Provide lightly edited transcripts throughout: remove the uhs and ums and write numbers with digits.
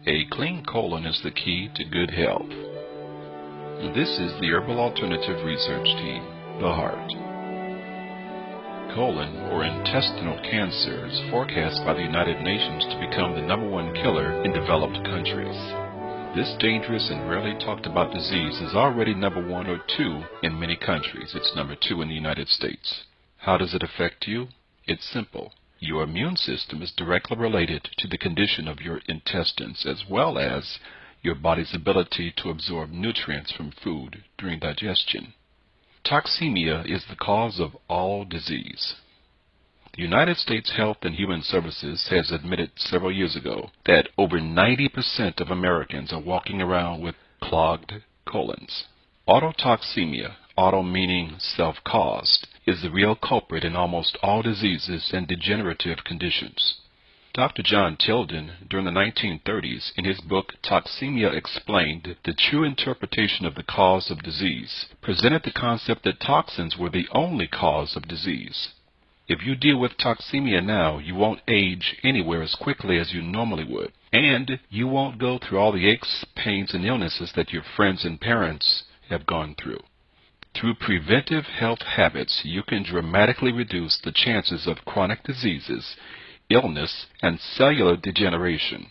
A clean colon is the key to good health. This is the Herbal Alternative Research Team, the Heart. Colon or intestinal cancer is forecast by the United Nations to become the #1 killer in developed countries. This dangerous and rarely talked about disease is already #1 or 2 in many countries. It's #2 in the United States. How does it affect you? It's simple. Your immune system is directly related to the condition of your intestines as well as your body's ability to absorb nutrients from food during digestion. Toxemia is the cause of all disease. The United States Health and Human Services has admitted several years ago that over 90% of Americans are walking around with clogged colons. Autotoxemia, auto meaning self-caused, is the real culprit in almost all diseases and degenerative conditions. Dr. John Tilden, during the 1930s, in his book Toxemia Explained, The True Interpretation of the Cause of Disease, presented the concept that toxins were the only cause of disease. If you deal with toxemia now, you won't age anywhere as quickly as you normally would, and you won't go through all the aches, pains, and illnesses that your friends and parents have gone through. Through preventive health habits, you can dramatically reduce the chances of chronic diseases, illness, and cellular degeneration.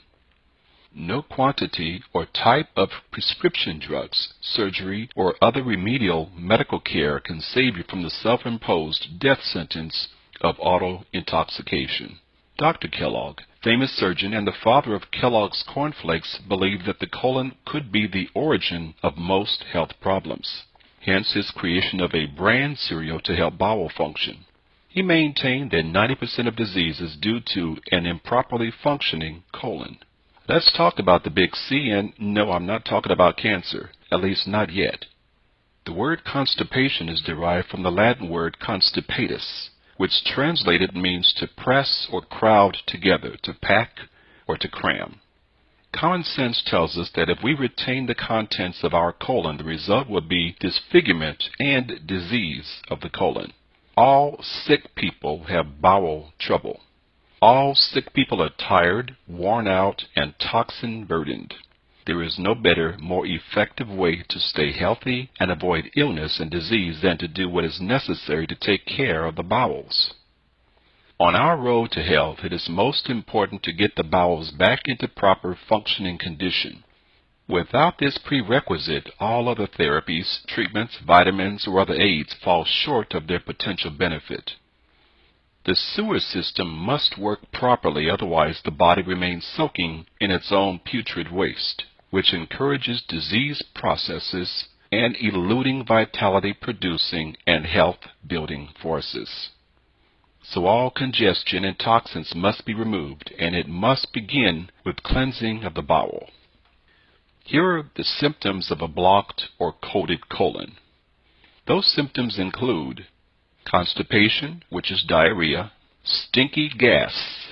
No quantity or type of prescription drugs, surgery, or other remedial medical care can save you from the self-imposed death sentence of auto-intoxication. Dr. Kellogg, famous surgeon and the father of Kellogg's cornflakes, believed that the colon could be the origin of most health problems. Hence his creation of a brand cereal to help bowel function. He maintained that 90% of disease is due to an improperly functioning colon. Let's talk about the big C, and no, I'm not talking about cancer, at least not yet. The word constipation is derived from the Latin word constipatus, which translated means to press or crowd together, to pack or to cram. Common sense tells us that if we retain the contents of our colon, the result will be disfigurement and disease of the colon. All sick people have bowel trouble. All sick people are tired, worn out, and toxin-burdened. There is no better, more effective way to stay healthy and avoid illness and disease than to do what is necessary to take care of the bowels. On our road to health, it is most important to get the bowels back into proper functioning condition. Without this prerequisite, all other therapies, treatments, vitamins, or other aids fall short of their potential benefit. The sewer system must work properly, otherwise the body remains soaking in its own putrid waste, which encourages disease processes and eluding vitality-producing and health-building forces. So all congestion and toxins must be removed, and it must begin with cleansing of the bowel. Here are the symptoms of a blocked or coated colon. Those symptoms include constipation, which is diarrhea, stinky gas,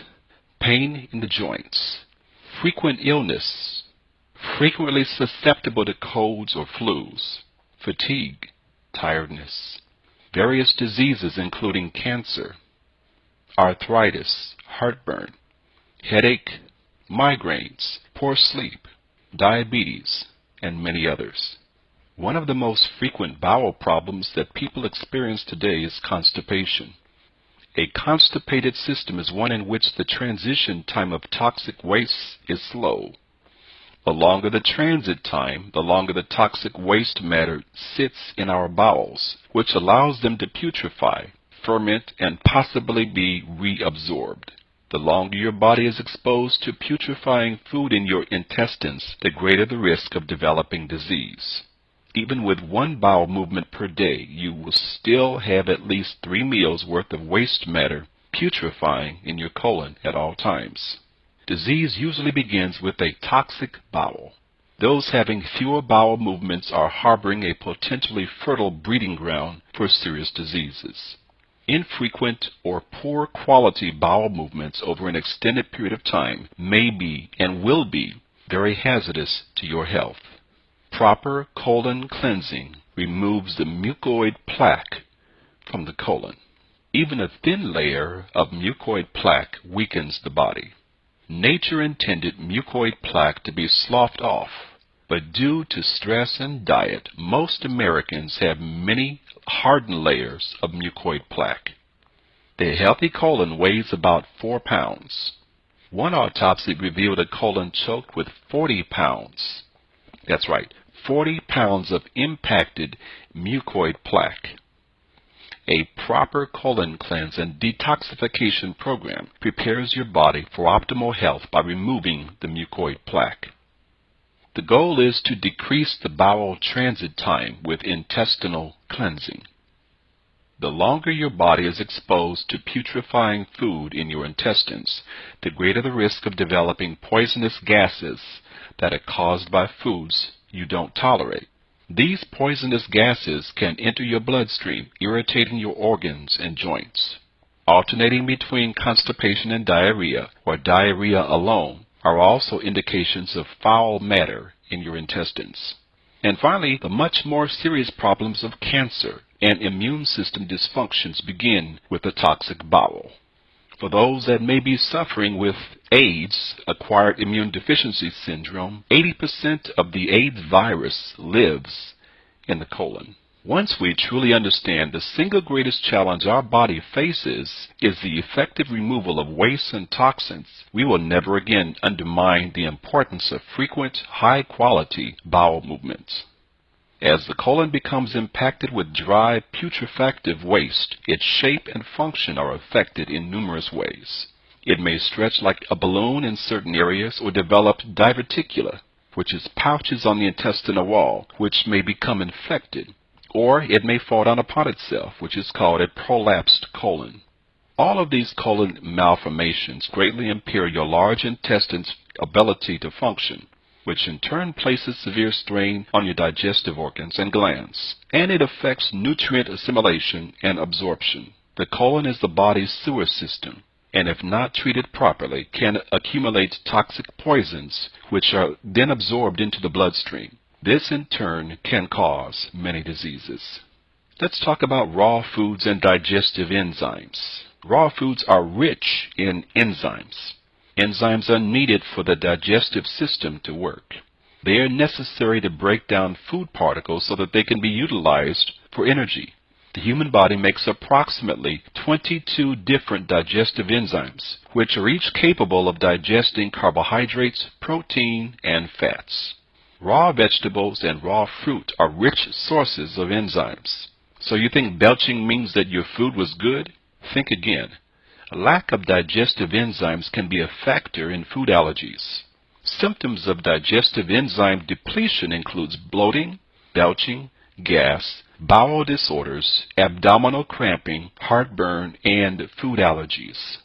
pain in the joints, frequent illness, frequently susceptible to colds or flus, fatigue, tiredness, various diseases including cancer, arthritis, heartburn, headache, migraines, poor sleep, diabetes, and many others. One of the most frequent bowel problems that people experience today is constipation. A constipated system is one in which the transition time of toxic waste is slow. The longer the transit time, the longer the toxic waste matter sits in our bowels, which allows them to putrefy, ferment, and possibly be reabsorbed. The longer your body is exposed to putrefying food in your intestines, the greater the risk of developing disease. Even with one bowel movement per day, you will still have at least 3 meals worth of waste matter putrefying in your colon at all times. Disease usually begins with a toxic bowel. Those having fewer bowel movements are harboring a potentially fertile breeding ground for serious diseases. Infrequent or poor quality bowel movements over an extended period of time may be and will be very hazardous to your health. Proper colon cleansing removes the mucoid plaque from the colon. Even a thin layer of mucoid plaque weakens the body. Nature intended mucoid plaque to be sloughed off, but due to stress and diet, most Americans have many hardened layers of mucoid plaque. The healthy colon weighs about 4 pounds. One autopsy revealed a colon choked with 40 pounds. That's right, 40 pounds of impacted mucoid plaque. A proper colon cleanse and detoxification program prepares your body for optimal health by removing the mucoid plaque. The goal is to decrease the bowel transit time with intestinal cleansing. The longer your body is exposed to putrefying food in your intestines, the greater the risk of developing poisonous gases that are caused by foods you don't tolerate. These poisonous gases can enter your bloodstream, irritating your organs and joints. Alternating between constipation and diarrhea, or diarrhea alone, are also indications of foul matter in your intestines. And finally, the much more serious problems of cancer and immune system dysfunctions begin with a toxic bowel. For those that may be suffering with AIDS, acquired immune deficiency syndrome, 80% of the AIDS virus lives in the colon. Once we truly understand the single greatest challenge our body faces is the effective removal of waste and toxins, we will never again undermine the importance of frequent, high-quality bowel movements. As the colon becomes impacted with dry, putrefactive waste, its shape and function are affected in numerous ways. It may stretch like a balloon in certain areas or develop diverticula, which is pouches on the intestinal wall, which may become infected. Or it may fall down upon itself, which is called a prolapsed colon. All of these colon malformations greatly impair your large intestine's ability to function, which in turn places severe strain on your digestive organs and glands, and it affects nutrient assimilation and absorption. The colon is the body's sewer system, and if not treated properly, can accumulate toxic poisons, which are then absorbed into the bloodstream. This in turn can cause many diseases. Let's talk about raw foods and digestive enzymes. Raw foods are rich in enzymes. Enzymes are needed for the digestive system to work. They are necessary to break down food particles so that they can be utilized for energy. The human body makes approximately 22 different digestive enzymes, which are each capable of digesting carbohydrates, protein, and fats. Raw vegetables and raw fruit are rich sources of enzymes. So you think belching means that your food was good? Think again. A lack of digestive enzymes can be a factor in food allergies. Symptoms of digestive enzyme depletion includes bloating, belching, gas, bowel disorders, abdominal cramping, heartburn, and food allergies.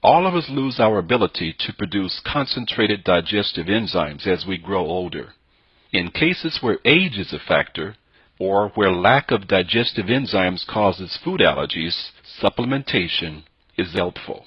All of us lose our ability to produce concentrated digestive enzymes as we grow older. In cases where age is a factor, or where lack of digestive enzymes causes food allergies, supplementation is helpful.